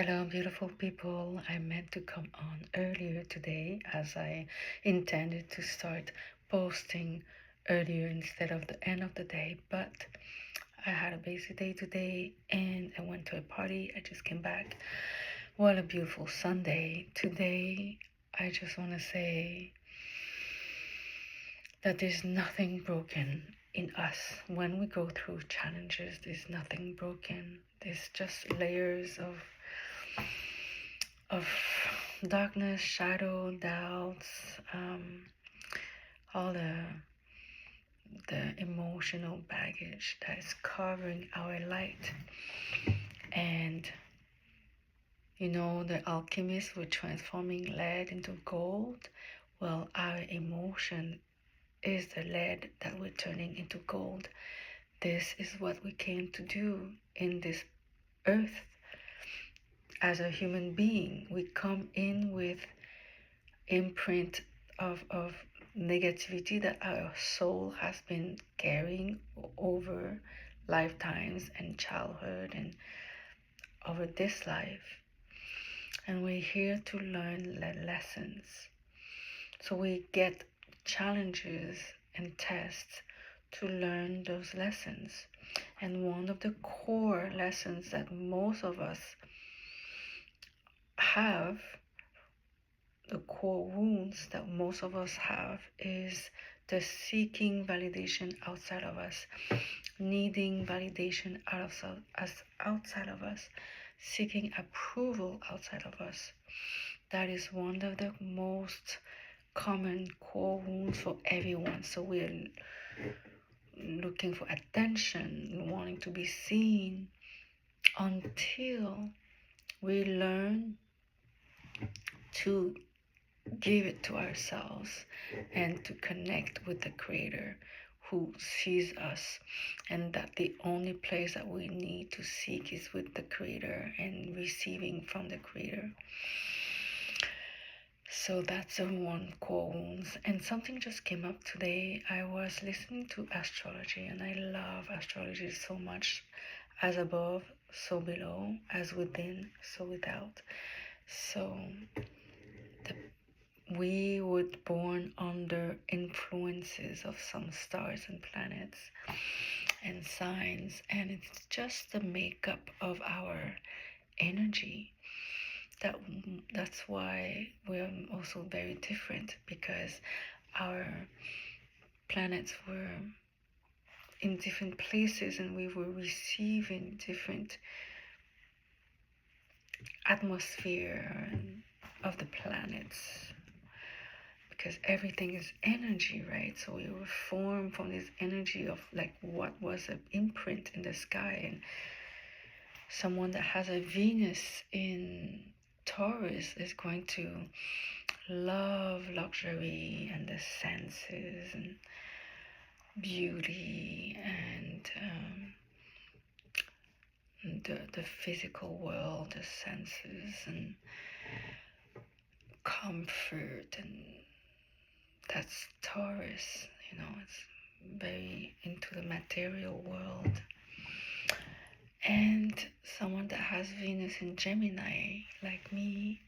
Hello, beautiful people. I meant to come on earlier today as I intended to start posting earlier instead of the end of the day, but I had a busy day today and I went to a party. I just came back. What a beautiful Sunday. Today, I just want to say that there's nothing broken in us. When we go through challenges, there's nothing broken. There's just layers of darkness, shadow, doubts, all the emotional baggage that is covering our light. And the alchemists were transforming lead into gold. Well, our emotion is the lead that we're turning into gold. This is what we came to do in this earth. As a human being, we come in with imprint of negativity that our soul has been carrying over lifetimes and childhood and over this life. And we're here to learn lessons. So we get challenges and tests to learn those lessons. And one of the core lessons that most of us have, the core wounds that most of us have, is the seeking validation outside of us, needing validation outside of us, seeking approval outside of us. That is one of the most common core wounds for everyone. So we're looking for attention, wanting to be seen, until we learn to give it to ourselves and to connect with the Creator who sees us, and that the only place that we need to seek is with the Creator and receiving from the Creator. So that's the one core wounds. And something just came up today. I was listening to astrology, and I love astrology so much. As above, so below, as within, so without. So we were born under influences of some stars and planets and signs, and it's just the makeup of our energy. That's why we're also very different, because our planets were in different places and we were receiving different atmosphere of the planets, because everything is energy, right? So we were formed from this energy of like what was an imprint in the sky. And someone that has a Venus in Taurus is going to love luxury and the senses and beauty and the physical world, the senses and comfort, and that's Taurus. It's very into the material world. And someone that has Venus in Gemini, like me,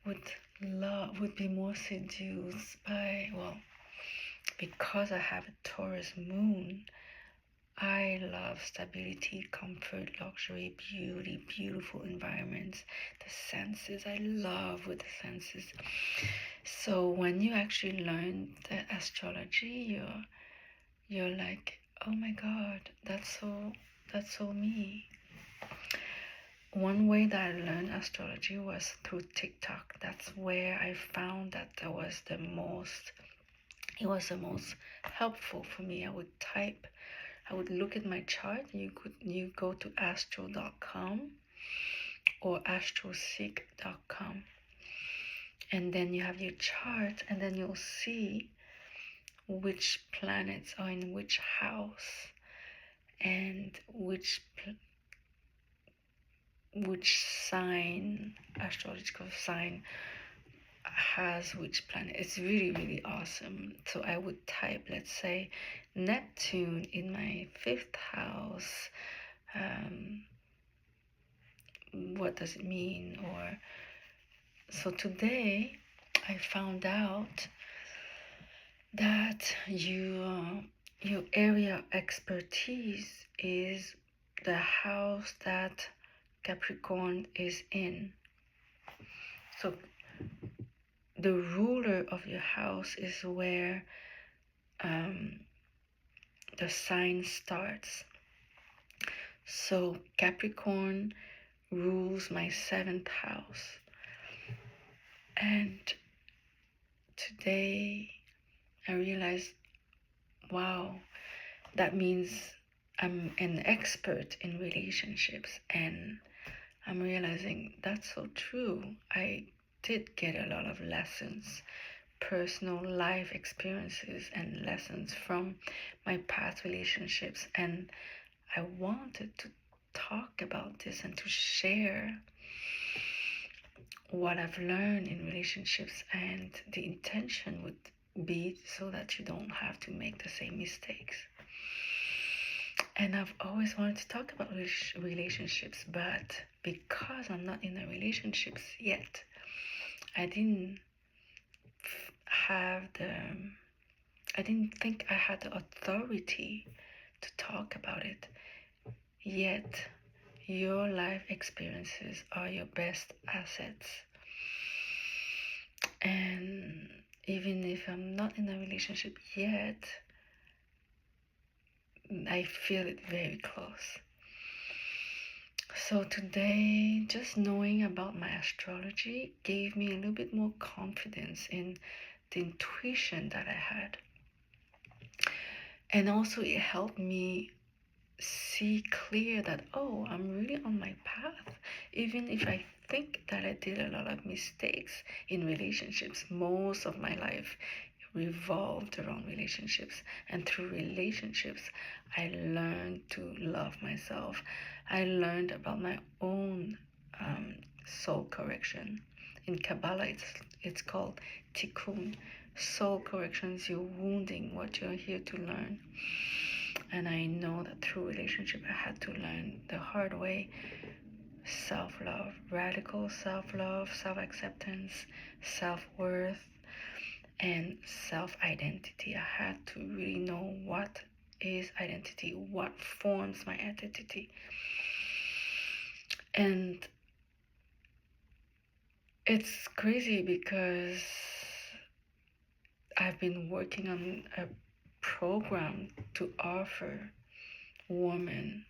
would be more seduced by, because I have a Taurus moon, I love stability, comfort, luxury, beauty, beautiful environments, the senses. I love with the senses. So when you actually learn the astrology, you're like, oh my God, that's so me. One way that I learned astrology was through TikTok. That's where I found that it was the most helpful for me. I would look at my chart. You go to astro.com or astroseek.com, and then you have your chart, and then you'll see which planets are in which house and which sign, astrological sign, has which planet. It's really, really awesome. So I would type, let's say, Neptune in my 5th house, what does it mean? Or so today I found out that your area of expertise is the house that Capricorn is in. So the ruler of your house is where the sign starts. So Capricorn rules my 7th house. And today I realized, wow, that means I'm an expert in relationships. And I'm realizing that's so true. I did get a lot of lessons, personal life experiences and lessons from my past relationships. And I wanted to talk about this and to share what I've learned in relationships, and the intention would be so that you don't have to make the same mistakes. And I've always wanted to talk about relationships, but because I'm not in a relationship yet, I didn't think I had the authority to talk about it. Yet, your life experiences are your best assets. And even if I'm not in a relationship yet, I feel it very close. So today, just knowing about my astrology gave me a little bit more confidence in the intuition that I had. And also it helped me see clear that, oh, I'm really on my path. Even if I think that I did a lot of mistakes in relationships, most of my life revolved around relationships. And through relationships, I learned to love myself. I learned about my own soul correction. In Kabbalah, it's called tikkun. Soul correction is your wounding, what you're here to learn. And I know that through relationship, I had to learn the hard way. Self-love, radical self-love, self-acceptance, self-worth, and self-identity. I had to really know what is identity, what forms my identity. And it's crazy because I've been working on a program to offer women,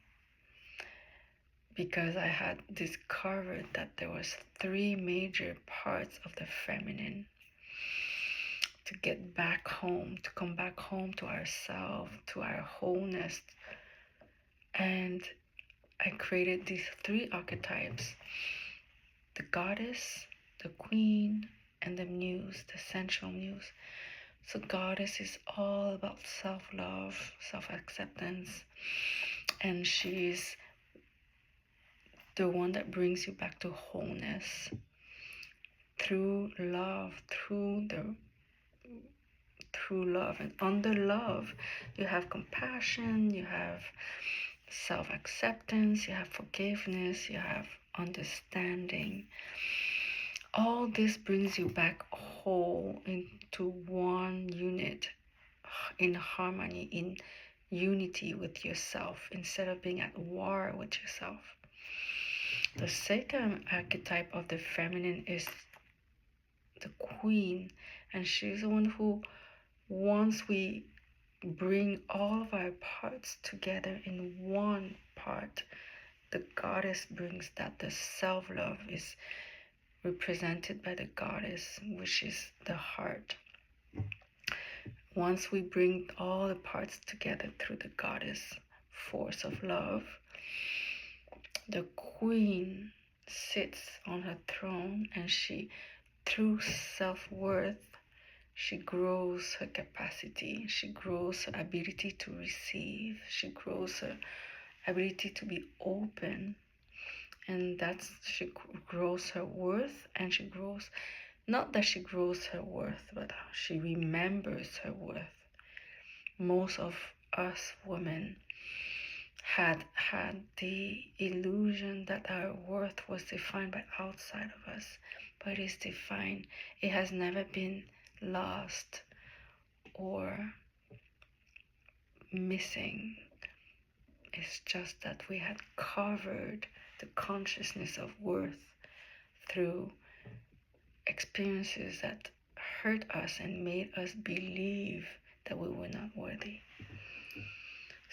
because I had discovered that there was 3 major parts of the feminine to get back home, to come back home to ourselves, to our wholeness. And I created these 3 archetypes: the goddess, the queen, and the muse, the sensual muse. So goddess is all about self-love, self-acceptance, and she's the one that brings you back to wholeness through love, through love. And under love, you have compassion, you have self-acceptance, you have forgiveness, you have understanding. All this brings you back whole into one unit, in harmony, in unity with yourself, instead of being at war with yourself. The second archetype of the feminine is the queen, and she's the one who, once we bring all of our parts together in one part, the goddess brings that. The self-love is represented by the goddess, which is the heart. Once we bring all the parts together through the goddess force of love, the queen sits on her throne, and she, through self-worth, she grows her capacity, she grows her ability to receive, she grows her ability to be open, and she grows her worth. And she grows, not that she grows her worth, but she remembers her worth. Most of us women had the illusion that our worth was defined by outside of us, but it's defined. It has never been lost or missing. It's just that we had covered the consciousness of worth through experiences that hurt us and made us believe that we were not worthy.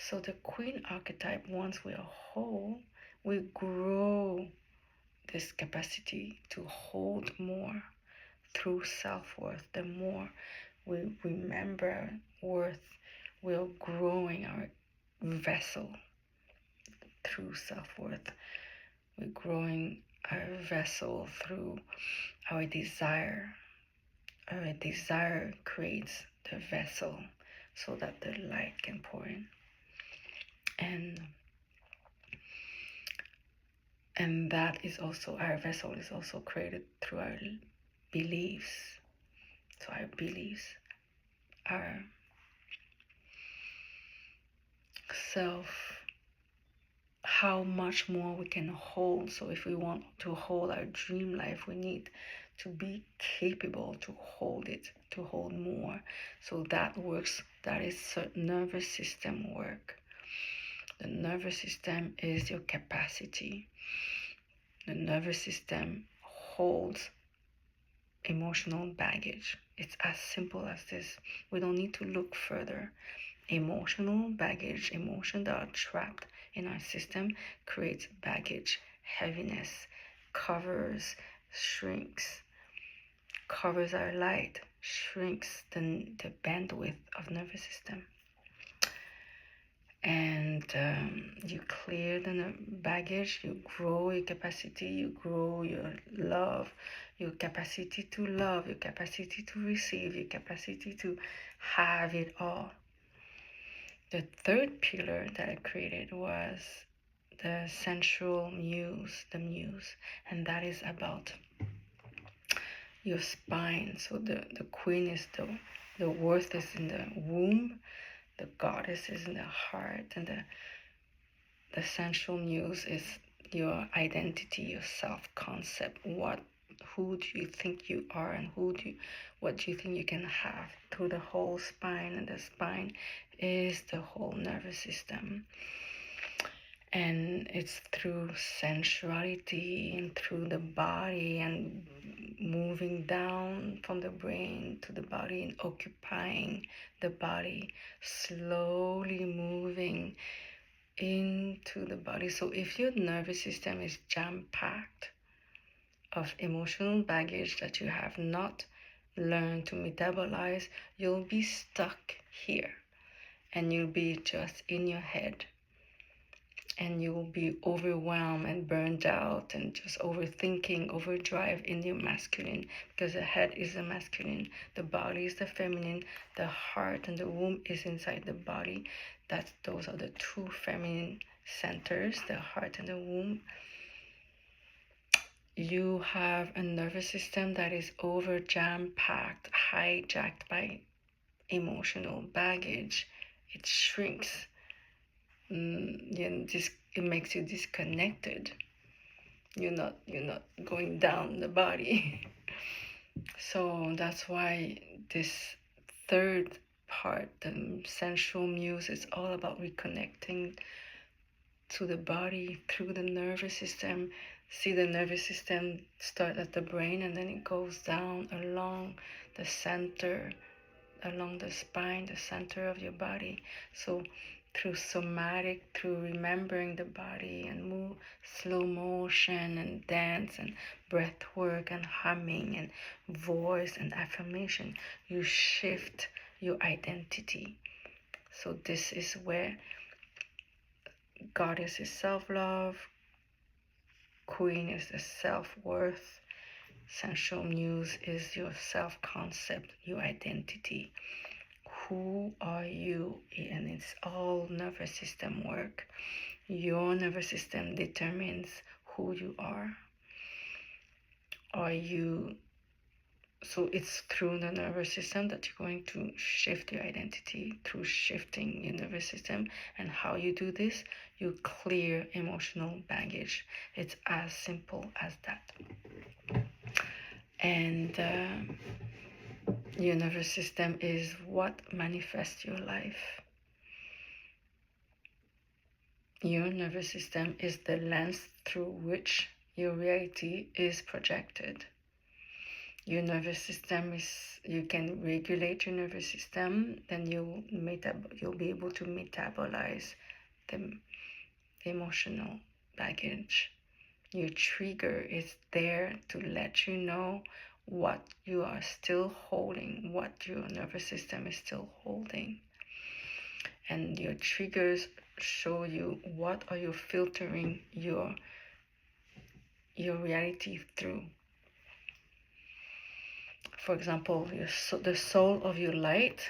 So the queen archetype, once we are whole, we grow this capacity to hold more through self-worth. The more we remember worth, we're growing our vessel through self-worth. We're growing our vessel through our desire. Our desire creates the vessel so that the light can pour in. And that is also, our vessel is also created through our beliefs. So our beliefs, our self, how much more we can hold. So if we want to hold our dream life, we need to be capable to hold it, to hold more. So that works, that is nervous system work. The nervous system is your capacity. The nervous system holds emotional baggage. It's as simple as this. We don't need to look further. Emotional baggage, emotions that are trapped in our system creates baggage, heaviness, covers, shrinks, covers our light, shrinks the bandwidth of nervous system. And you clear the baggage, you grow your capacity, you grow your love, your capacity to love, your capacity to receive, your capacity to have it all. The third pillar that I created was the sensual muse, the muse, and that is about your spine. So the queen is the worth is in the womb, the goddess is in the heart, and the sensual muse is your identity, your self-concept. Who do you think you are, and what do you think you can have through the whole spine? And the spine is the whole nervous system. And it's through sensuality and through the body and moving down from the brain to the body and occupying the body, slowly moving into the body. So if your nervous system is jam-packed of emotional baggage that you have not learned to metabolize, you'll be stuck here and you'll be just in your head. And you will be overwhelmed and burned out and just overthinking, overdrive in your masculine, because the head is the masculine, the body is the feminine, the heart and the womb is inside the body. Those are the two feminine centers, the heart and the womb. You have a nervous system that is over jam-packed, hijacked by emotional baggage. It shrinks. It makes you disconnected. You're not going down the body. So that's why this third part, the sensual muse, is all about reconnecting to the body through the nervous system. See, the nervous system starts at the brain and then it goes down along the center, along the spine, the center of your body. So through somatic, through remembering the body and move, slow motion and dance and breath work and humming and voice and affirmation, you shift your identity. So this is where goddess is self-love, queen is the self-worth, sensual muse is your self-concept, your identity. Who are you? And it's all nervous system work. Your nervous system determines who you are. Are you So it's through the nervous system that you're going to shift your identity, through shifting your nervous system. And how you do this, you clear emotional baggage. It's as simple as that. And your nervous system is what manifests your life. Your nervous system is the lens through which your reality is projected. Your nervous system is, you can regulate your nervous system, then you'll be able to metabolize the emotional baggage. Your trigger is there to let you know what you are still holding, what your nervous system is still holding. And your triggers show you what are you filtering your reality through. For example, the soul of your light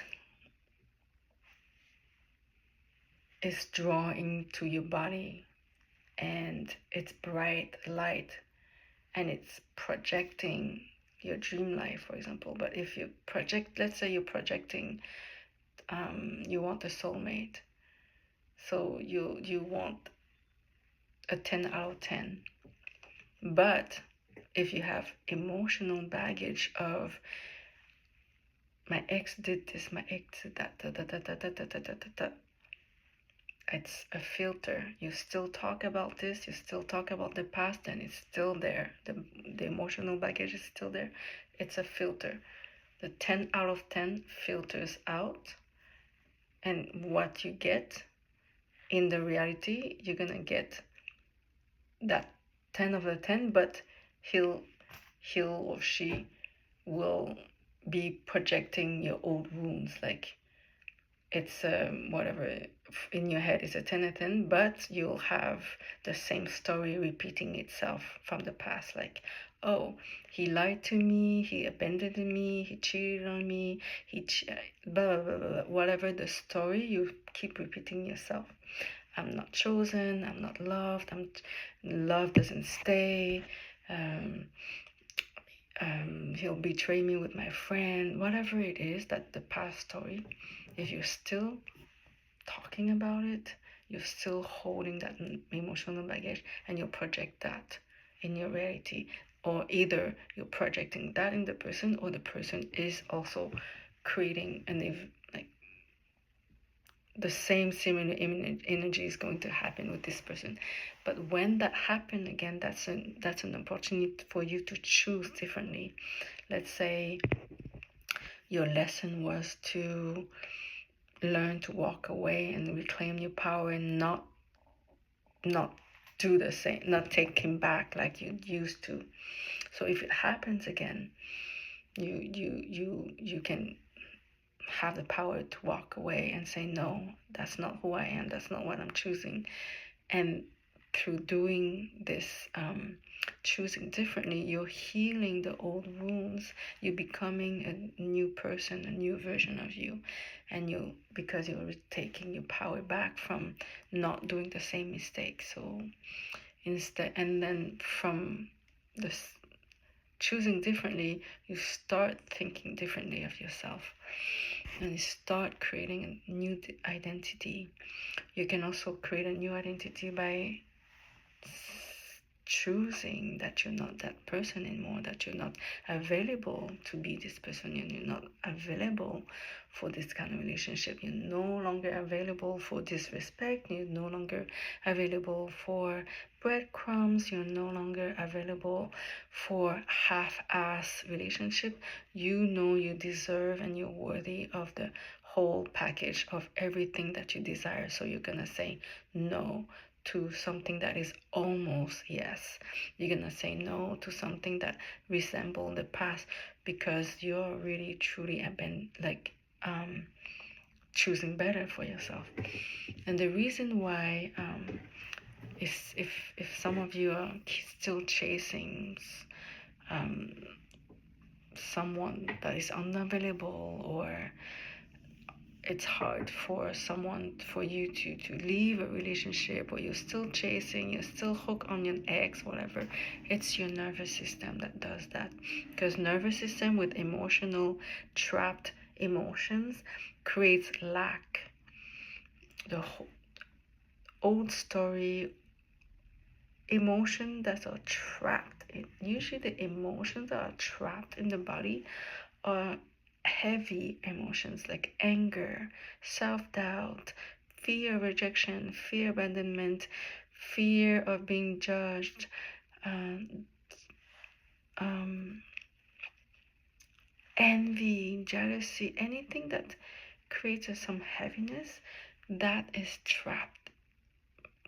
is drawing to your body, and it's bright light, and it's projecting your dream life, for example. But if you project, let's say you're projecting, you want a soulmate, so you want a 10 out of 10. But if you have emotional baggage of, my ex did this, my ex did that, it's a filter. You still talk about this, you still talk about the past, and it's still there. The emotional baggage is still there. It's a filter. The 10 out of 10 filters out, and what you get in the reality, you're gonna get that 10 of the 10, but he'll or she will be projecting your old wounds. Like, it's whatever in your head is a 10 of 10, but you'll have the same story repeating itself from the past. Like, oh, he lied to me, he abandoned me, he cheated on me, blah, blah, blah, blah, whatever the story, you keep repeating yourself. I'm not chosen, I'm not loved, love doesn't stay, he'll betray me with my friend, whatever it is, that the past story. If you're still talking about it, you're still holding that emotional baggage, and you'll project that in your reality. Or either you're projecting that in the person, or the person is also creating the same similar energy is going to happen with this person. But when that happens again, that's an opportunity for you to choose differently. Let's say your lesson was to learn to walk away and reclaim your power, and not do the same, not take him back like you used to. So if it happens again, you can have the power to walk away and say, no, that's not who I am, that's not what I'm choosing. And through doing this, choosing differently, you're healing the old wounds. You're becoming a new person, a new version of you. And because you're taking your power back from not doing the same mistake. So instead, and then from this choosing differently, you start thinking differently of yourself, and you start creating a new identity. You can also create a new identity by choosing that you're not that person anymore, that you're not available to be this person, and you're not available for this kind of relationship. You're no longer available for disrespect. You're no longer available for breadcrumbs. You're no longer available for half-ass relationship. You know you deserve and you're worthy of the whole package of everything that you desire. So you're gonna say no to something that is almost yes. You're gonna say no to something that resembles the past, because you're really truly choosing better for yourself. And the reason why is if some of you are still chasing someone that is unavailable, or it's hard for you to leave a relationship, or you're still chasing, you're still hooked on your ex, whatever. It's your nervous system that does that, because nervous system with emotional trapped emotions creates lack. The whole old story emotion that are trapped, usually the emotions that are trapped in the body are heavy emotions like anger, self-doubt, fear of rejection, fear of abandonment, fear of being judged, um, um, envy, jealousy, anything that creates some heaviness, that is trapped.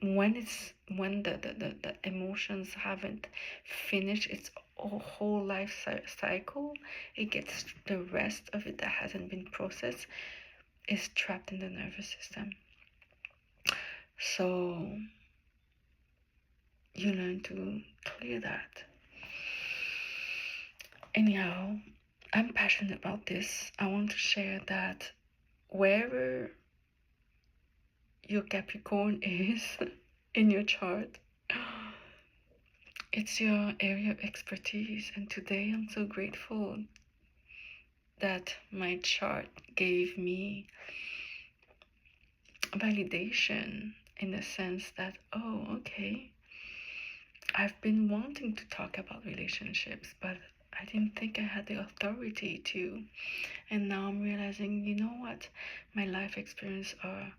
When the emotions haven't finished its whole life cycle, it gets, the rest of it that hasn't been processed is trapped in the nervous system. So you learn to clear that. Anyhow, I'm passionate about this. I want to share that wherever your Capricorn is in your chart, it's your area of expertise. And today I'm so grateful that my chart gave me validation, in the sense that, oh, okay, I've been wanting to talk about relationships, but I didn't think I had the authority to. And now I'm realizing, you know what? My life experience are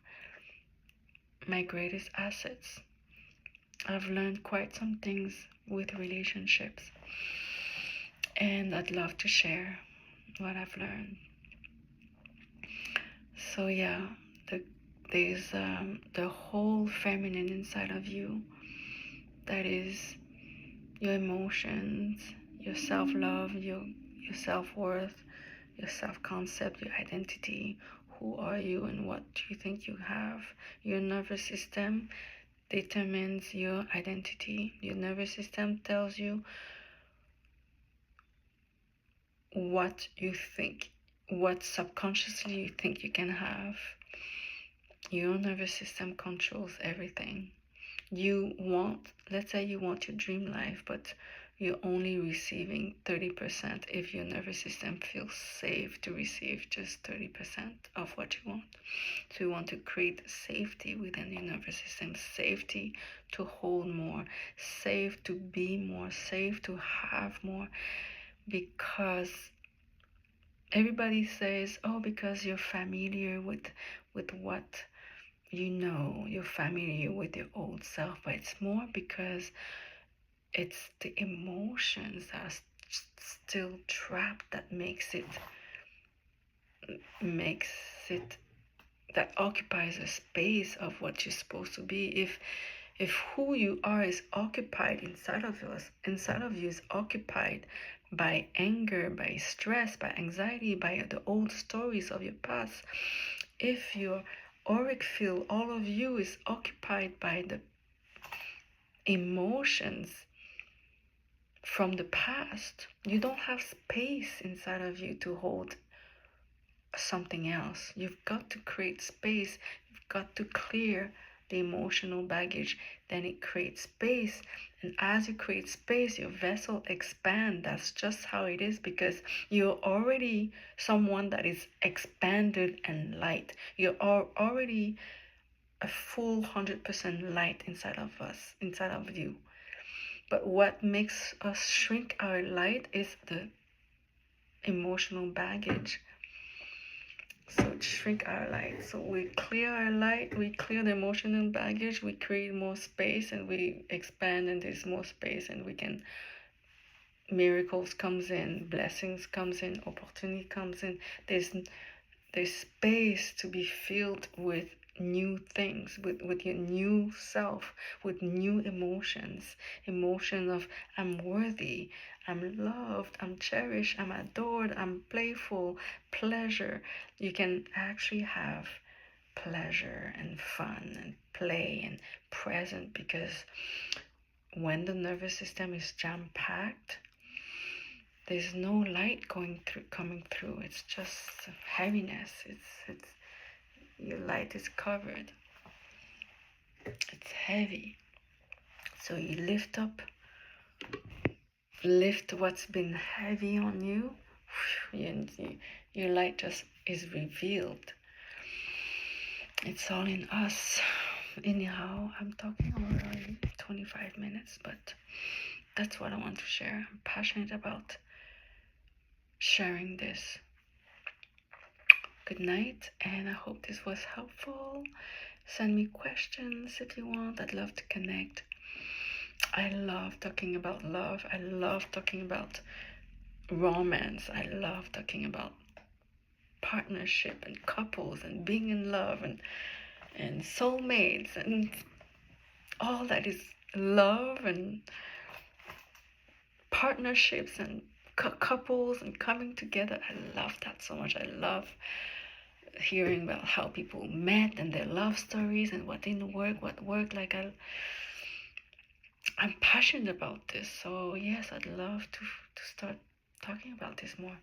my greatest assets. I've learned quite some things with relationships, and I'd love to share what I've learned. So yeah, there's the whole feminine inside of you, that is your emotions, your self-love, your self-worth, your self-concept, your identity. Who are you and what do you think you have? Your nervous system determines your identity. Your nervous system tells you what you think, what subconsciously you think you can have. Your nervous system controls everything. Let's say you want your dream life, but you're only receiving 30% if your nervous system feels safe to receive just 30% of what you want. So you want to create safety within your nervous system, safety to hold more, safe to be more, safe to have more, because everybody says, oh, because you're familiar with what you know, you're familiar with your old self, but it's more because it's the emotions that are still trapped that makes it that occupies a space of what you're supposed to be. If who you are is occupied inside of you is occupied by anger, by stress, by anxiety, by the old stories of your past, if your auric field, all of you, is occupied by the emotions from the past, you don't have space inside of you to hold something else. You've got to create space. You've got to clear the emotional baggage. Then it creates space. And as you create space, your vessel expands. That's just how it is, because you're already someone that is expanded and light. You're already a full 100% light inside of us, inside of you. But what makes us shrink our light is the emotional baggage. So shrink our light. So we clear our light, we clear the emotional baggage, we create more space, and we expand, and there's more space, and we can, miracles comes in, blessings comes in, opportunity comes in. There's space to be filled with new things, with your new self, with new emotions of I'm worthy, I'm loved, I'm cherished, I'm adored, I'm playful, pleasure. You can actually have pleasure and fun and play and present, because when the nervous system is jam-packed, there's no light coming through. It's just heaviness. It's Your light is covered. It's heavy. So you lift what's been heavy on you, and your light just is revealed. It's all in us. Anyhow, I'm talking already 25 minutes, but that's what I want to share. I'm passionate about sharing this. Good night, and I hope this was helpful. Send me questions if you want. I'd love to connect. I love talking about love. I love talking about romance. I love talking about partnership and couples and being in love and soulmates and all that is love and partnerships and couples and coming together. I love that so much. I love hearing about how people met and their love stories and what didn't work, what worked. Like I'm passionate about this. So yes, I'd love to start talking about this more.